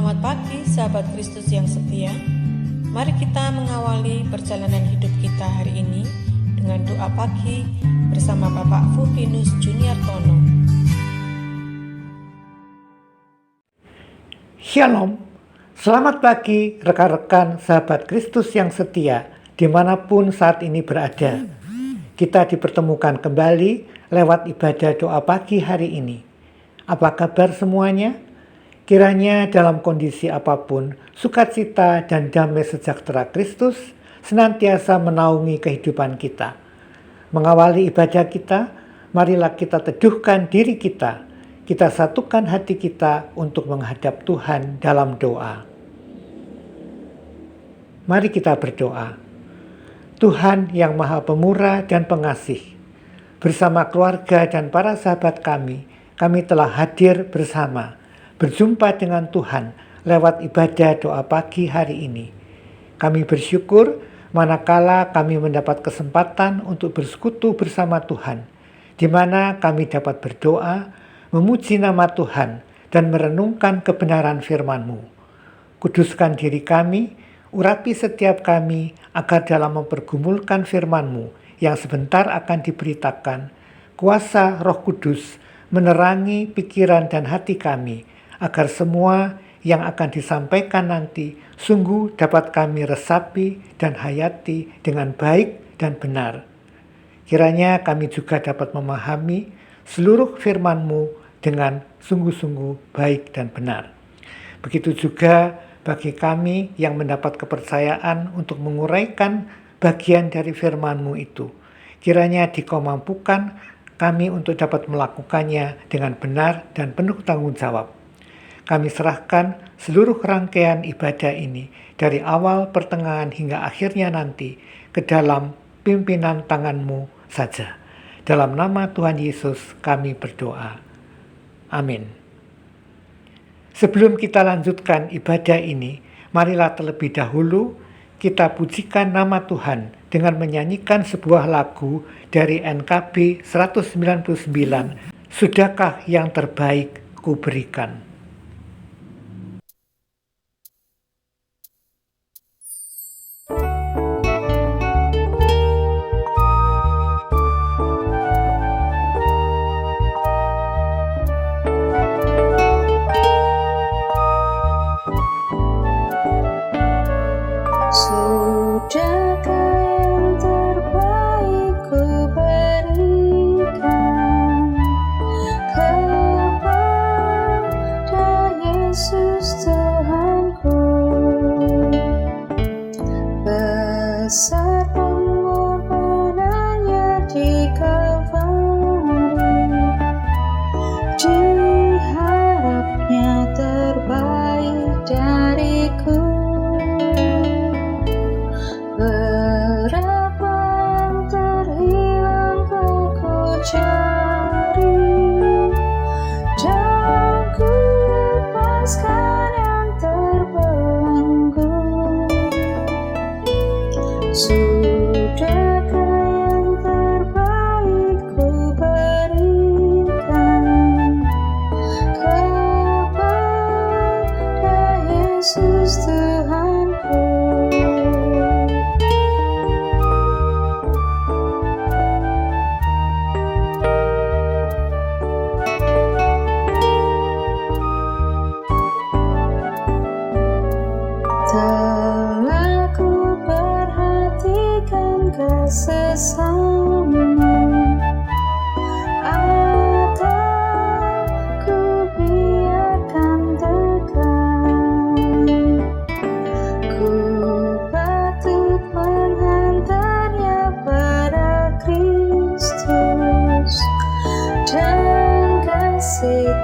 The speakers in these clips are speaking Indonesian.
Selamat pagi sahabat Kristus yang setia. Mari kita mengawali perjalanan hidup kita hari ini dengan doa pagi bersama Bapak Fufinus Juniartono. Shalom, selamat pagi rekan-rekan sahabat Kristus yang setia dimanapun saat ini berada. Kita dipertemukan kembali lewat ibadah doa pagi hari ini. Apa kabar semuanya? Kiranya dalam kondisi apapun, sukacita dan damai sejahtera Kristus senantiasa menaungi kehidupan kita. Mengawali ibadah kita, marilah kita teduhkan diri kita. Kita satukan hati kita untuk menghadap Tuhan dalam doa. Mari kita berdoa. Tuhan yang Maha Pemurah dan Pengasih, bersama keluarga dan para sahabat kami telah hadir bersama, berjumpa dengan Tuhan lewat ibadah doa pagi hari ini. Kami bersyukur manakala kami mendapat kesempatan untuk bersekutu bersama Tuhan, di mana kami dapat berdoa, memuji nama Tuhan, dan merenungkan kebenaran firman-Mu. Kuduskan diri kami, urapi setiap kami, agar dalam mempergumulkan firman-Mu yang sebentar akan diberitakan, kuasa Roh Kudus menerangi pikiran dan hati kami, agar semua yang akan disampaikan nanti sungguh dapat kami resapi dan hayati dengan baik dan benar. Kiranya kami juga dapat memahami seluruh firman-Mu dengan sungguh-sungguh baik dan benar. Begitu juga bagi kami yang mendapat kepercayaan untuk menguraikan bagian dari firman-Mu itu. Kiranya Dikau mampukan kami untuk dapat melakukannya dengan benar dan penuh tanggung jawab. Kami serahkan seluruh rangkaian ibadah ini dari awal, pertengahan hingga akhirnya nanti ke dalam pimpinan tangan-Mu saja. Dalam nama Tuhan Yesus kami berdoa. Amin. Sebelum kita lanjutkan ibadah ini, marilah terlebih dahulu kita pujikan nama Tuhan dengan menyanyikan sebuah lagu dari NKB 199, Sudahkah yang terbaik ku berikan.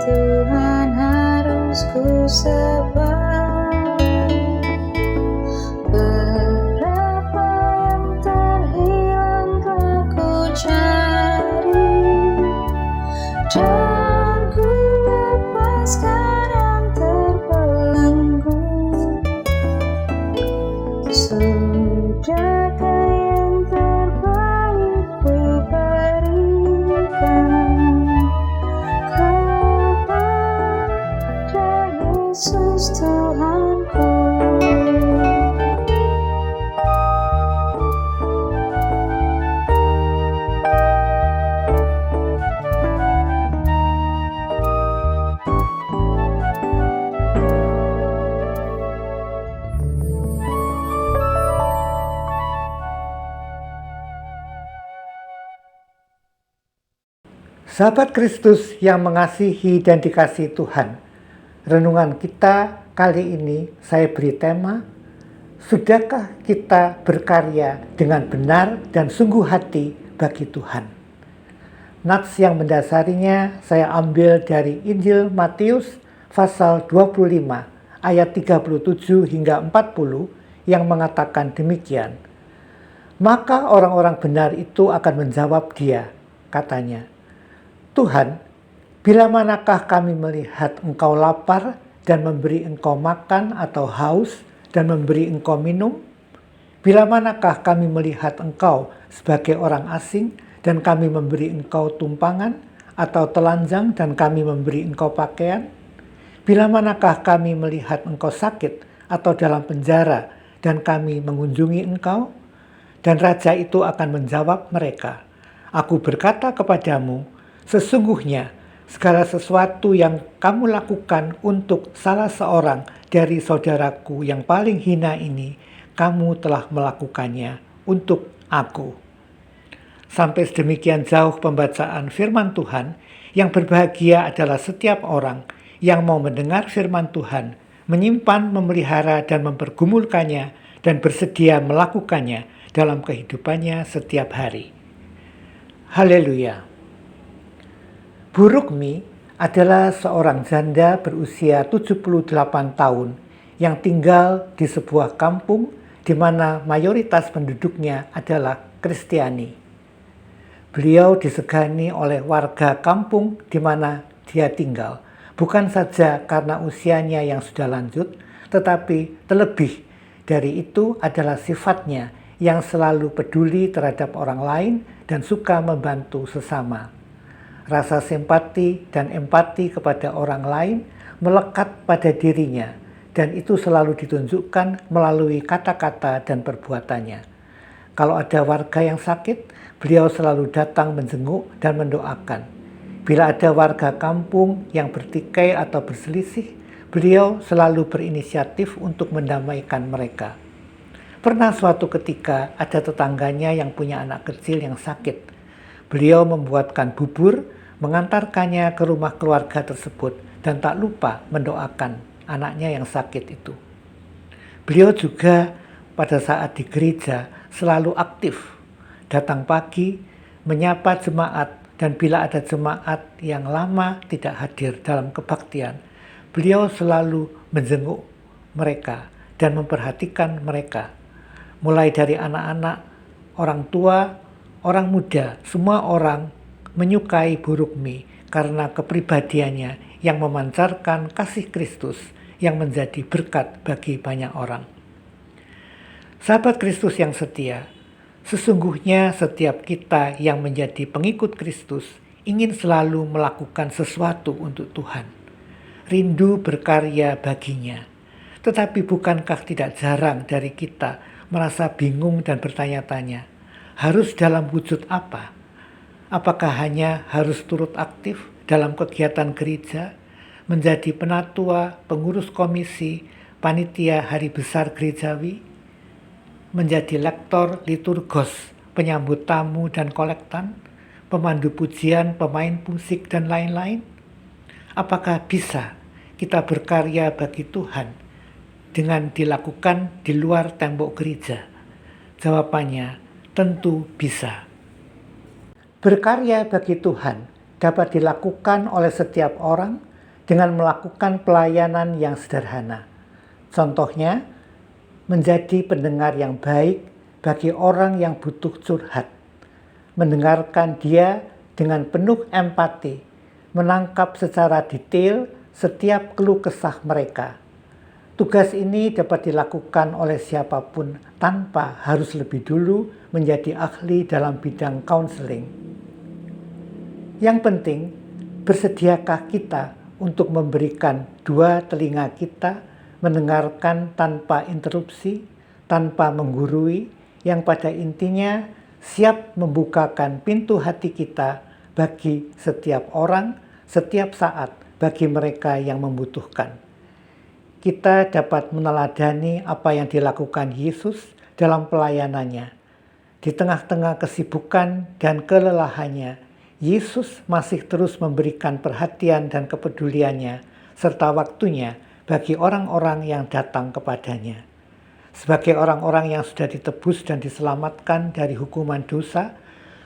Tuhan harus ku sembah. Berapa yang terhilang telah ku cari, dan ku lepaskan yang terbelenggu. Sudahkah yang terbaik ku berikan kepada Yesus Tuhan. Sahabat Kristus yang mengasihi dan dikasihi Tuhan, renungan kita kali ini saya beri tema, sudahkah kita berkarya dengan benar dan sungguh hati bagi Tuhan? Nats yang mendasarinya saya ambil dari Injil Matius pasal 25 ayat 37 hingga 40 yang mengatakan demikian. Maka orang-orang benar itu akan menjawab dia, katanya, Tuhan, bila manakah kami melihat engkau lapar dan memberi engkau makan atau haus dan memberi engkau minum? Bila manakah kami melihat engkau sebagai orang asing dan kami memberi engkau tumpangan atau telanjang dan kami memberi engkau pakaian? Bila manakah kami melihat engkau sakit atau dalam penjara dan kami mengunjungi engkau? Dan raja itu akan menjawab mereka, Aku berkata kepadamu, sesungguhnya segala sesuatu yang kamu lakukan untuk salah seorang dari saudaraku yang paling hina ini, kamu telah melakukannya untuk aku. Sampai sedemikian jauh pembacaan firman Tuhan, yang berbahagia adalah setiap orang yang mau mendengar firman Tuhan, menyimpan, memelihara, dan mempergumulkannya, dan bersedia melakukannya dalam kehidupannya setiap hari. Haleluya. Bu Rukmi adalah seorang janda berusia 78 tahun yang tinggal di sebuah kampung di mana mayoritas penduduknya adalah Kristiani. Beliau disegani oleh warga kampung di mana dia tinggal, bukan saja karena usianya yang sudah lanjut, tetapi terlebih dari itu adalah sifatnya yang selalu peduli terhadap orang lain dan suka membantu sesama. Rasa simpati dan empati kepada orang lain melekat pada dirinya, dan itu selalu ditunjukkan melalui kata-kata dan perbuatannya. Kalau ada warga yang sakit, beliau selalu datang menjenguk dan mendoakan. Bila ada warga kampung yang bertikai atau berselisih, beliau selalu berinisiatif untuk mendamaikan mereka. Pernah suatu ketika ada tetangganya yang punya anak kecil yang sakit. Beliau membuatkan bubur, mengantarkannya ke rumah keluarga tersebut, dan tak lupa mendoakan anaknya yang sakit itu. Beliau juga pada saat di gereja selalu aktif, datang pagi, menyapa jemaat, dan bila ada jemaat yang lama tidak hadir dalam kebaktian, beliau selalu menjenguk mereka dan memperhatikan mereka. Mulai dari anak-anak, orang tua, orang muda, semua orang menyukai Bu Rukmi karena kepribadiannya yang memancarkan kasih Kristus yang menjadi berkat bagi banyak orang. Sahabat Kristus yang setia, sesungguhnya setiap kita yang menjadi pengikut Kristus ingin selalu melakukan sesuatu untuk Tuhan, rindu berkarya baginya. Tetapi bukankah tidak jarang dari kita merasa bingung dan bertanya-tanya, harus dalam wujud apa? Apakah hanya harus turut aktif dalam kegiatan gereja, menjadi penatua, pengurus komisi, panitia hari besar gerejawi, menjadi lektor, liturgos, penyambut tamu dan kolektan, pemandu pujian, pemain musik, dan lain-lain? Apakah bisa kita berkarya bagi Tuhan dengan dilakukan di luar tembok gereja? Jawabannya tentu bisa. Berkarya bagi Tuhan dapat dilakukan oleh setiap orang dengan melakukan pelayanan yang sederhana. Contohnya, menjadi pendengar yang baik bagi orang yang butuh curhat, mendengarkan dia dengan penuh empati, menangkap secara detail setiap keluh kesah mereka. Tugas ini dapat dilakukan oleh siapapun tanpa harus lebih dulu menjadi ahli dalam bidang counseling. Yang penting, bersediakah kita untuk memberikan dua telinga kita, mendengarkan tanpa interupsi, tanpa menggurui, yang pada intinya siap membukakan pintu hati kita bagi setiap orang, setiap saat, bagi mereka yang membutuhkan. Kita dapat meneladani apa yang dilakukan Yesus dalam pelayanannya. Di tengah-tengah kesibukan dan kelelahannya, Yesus masih terus memberikan perhatian dan kepeduliannya serta waktunya bagi orang-orang yang datang kepadanya. Sebagai orang-orang yang sudah ditebus dan diselamatkan dari hukuman dosa,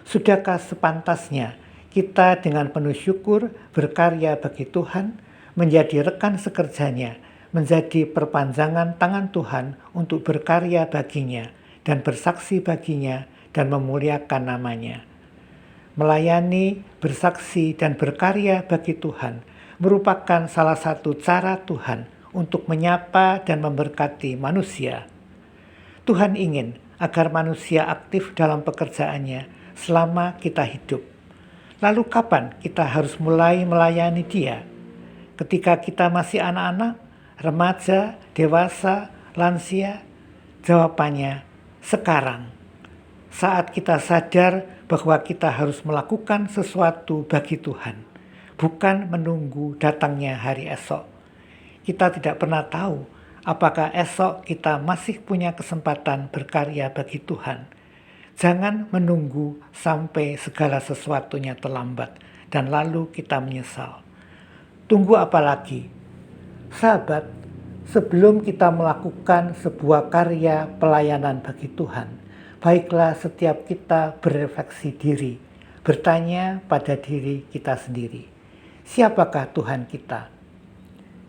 sudahkah sepantasnya kita dengan penuh syukur berkarya bagi Tuhan, menjadi rekan sekerjanya, menjadi perpanjangan tangan Tuhan untuk berkarya baginya dan bersaksi baginya dan memuliakan namanya. Melayani, bersaksi, dan berkarya bagi Tuhan merupakan salah satu cara Tuhan untuk menyapa dan memberkati manusia. Tuhan ingin agar manusia aktif dalam pekerjaannya selama kita hidup. Lalu kapan kita harus mulai melayani Dia? Ketika kita masih anak-anak, remaja, dewasa, lansia? Jawabannya, sekarang. Saat kita sadar bahwa kita harus melakukan sesuatu bagi Tuhan, bukan menunggu datangnya hari esok. Kita tidak pernah tahu apakah esok kita masih punya kesempatan berkarya bagi Tuhan. Jangan menunggu sampai segala sesuatunya terlambat dan lalu kita menyesal. Tunggu apa lagi? Sahabat, sebelum kita melakukan sebuah karya pelayanan bagi Tuhan, baiklah setiap kita berefleksi diri, bertanya pada diri kita sendiri. Siapakah Tuhan kita?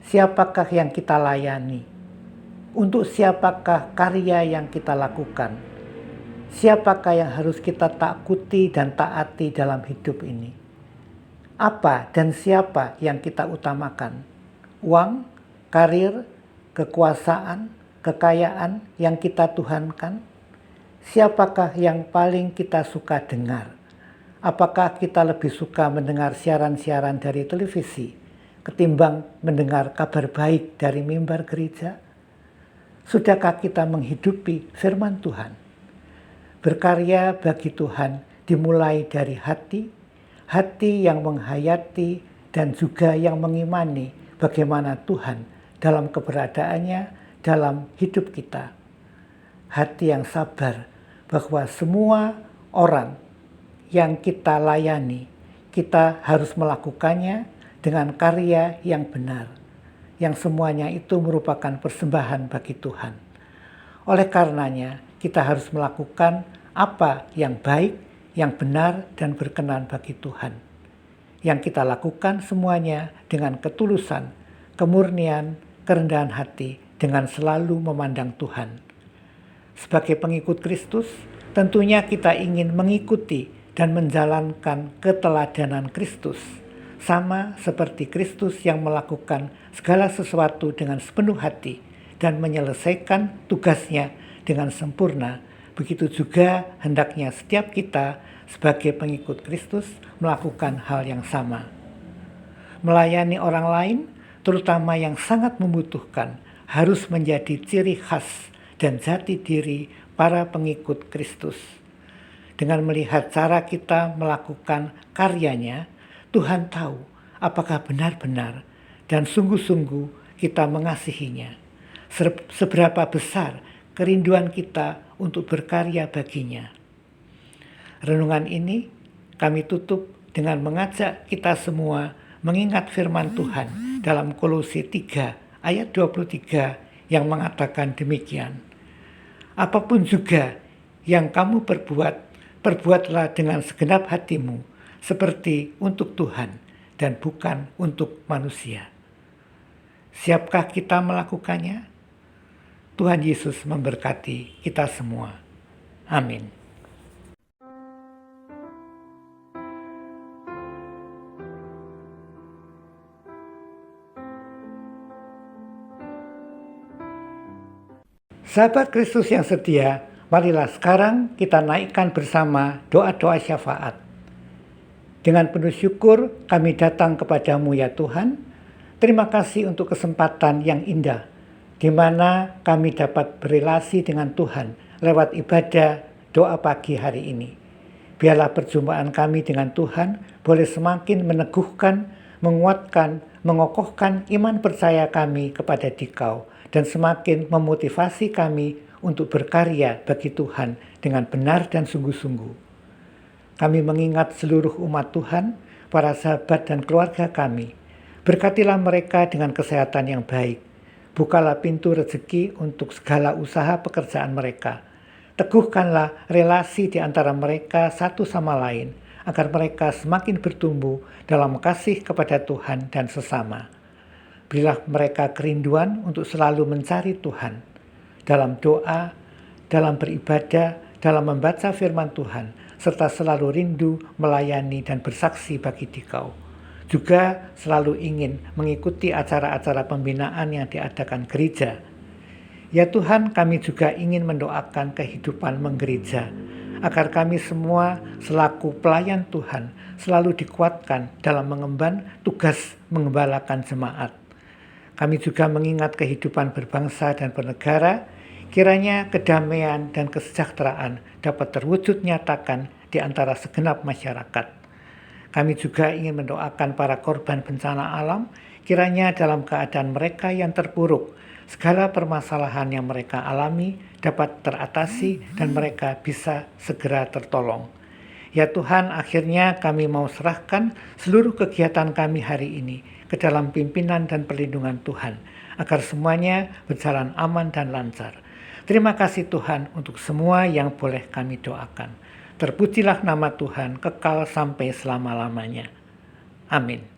Siapakah yang kita layani? Untuk siapakah karya yang kita lakukan? Siapakah yang harus kita takuti dan taati dalam hidup ini? Apa dan siapa yang kita utamakan? Uang, karir, kekuasaan, kekayaan yang kita tuhankan? Siapakah yang paling kita suka dengar? Apakah kita lebih suka mendengar siaran-siaran dari televisi ketimbang mendengar kabar baik dari mimbar gereja? Sudahkah kita menghidupi firman Tuhan? Berkarya bagi Tuhan dimulai dari hati yang menghayati dan juga yang mengimani bagaimana Tuhan dalam keberadaannya dalam hidup kita. Hati yang sabar bahwa semua orang yang kita layani, kita harus melakukannya dengan karya yang benar, yang semuanya itu merupakan persembahan bagi Tuhan. Oleh karenanya, kita harus melakukan apa yang baik, yang benar, dan berkenan bagi Tuhan. Yang kita lakukan semuanya dengan ketulusan, kemurnian, kerendahan hati, dengan selalu memandang Tuhan. Sebagai pengikut Kristus, tentunya kita ingin mengikuti dan menjalankan keteladanan Kristus, sama seperti Kristus yang melakukan segala sesuatu dengan sepenuh hati dan menyelesaikan tugasnya dengan sempurna. Begitu juga hendaknya setiap kita sebagai pengikut Kristus melakukan hal yang sama. Melayani orang lain, terutama yang sangat membutuhkan, harus menjadi ciri khas dan jati diri para pengikut Kristus. Dengan melihat cara kita melakukan karyanya, Tuhan tahu apakah benar-benar dan sungguh-sungguh kita mengasihinya. Seberapa besar kerinduan kita untuk berkarya baginya. Renungan ini kami tutup dengan mengajak kita semua mengingat firman Tuhan dalam Kolose 3 ayat 23 yang mengatakan demikian. Apapun juga yang kamu perbuat, perbuatlah dengan segenap hatimu seperti untuk Tuhan dan bukan untuk manusia. Siapkah kita melakukannya? Tuhan Yesus memberkati kita semua. Amin. Sahabat Kristus yang setia, marilah sekarang kita naikkan bersama doa-doa syafaat. Dengan penuh syukur kami datang kepadamu ya Tuhan. Terima kasih untuk kesempatan yang indah, di mana kami dapat berelasi dengan Tuhan lewat ibadah doa pagi hari ini. Biarlah perjumpaan kami dengan Tuhan boleh semakin meneguhkan, menguatkan, mengokohkan iman percaya kami kepada Dikau, dan semakin memotivasi kami untuk berkarya bagi Tuhan dengan benar dan sungguh-sungguh. Kami mengingat seluruh umat Tuhan, para sahabat dan keluarga kami. Berkatilah mereka dengan kesehatan yang baik. Bukalah pintu rezeki untuk segala usaha pekerjaan mereka. Teguhkanlah relasi di antara mereka satu sama lain, agar mereka semakin bertumbuh dalam kasih kepada Tuhan dan sesama. Berilah mereka kerinduan untuk selalu mencari Tuhan, dalam doa, dalam beribadah, dalam membaca firman Tuhan, serta selalu rindu melayani dan bersaksi bagi Dikau. Juga selalu ingin mengikuti acara-acara pembinaan yang diadakan gereja. Ya Tuhan, kami juga ingin mendoakan kehidupan menggereja, agar kami semua selaku pelayan Tuhan selalu dikuatkan dalam mengemban tugas mengembalakan jemaat. Kami juga mengingat kehidupan berbangsa dan bernegara, kiranya kedamaian dan kesejahteraan dapat terwujud nyatakan di antara segenap masyarakat. Kami juga ingin mendoakan para korban bencana alam, kiranya dalam keadaan mereka yang terpuruk, segala permasalahan yang mereka alami dapat teratasi dan mereka bisa segera tertolong. Ya Tuhan, akhirnya kami mau serahkan seluruh kegiatan kami hari ini ke dalam pimpinan dan perlindungan Tuhan, agar semuanya berjalan aman dan lancar. Terima kasih Tuhan untuk semua yang boleh kami doakan. Terpujilah nama Tuhan kekal sampai selama-lamanya. Amin.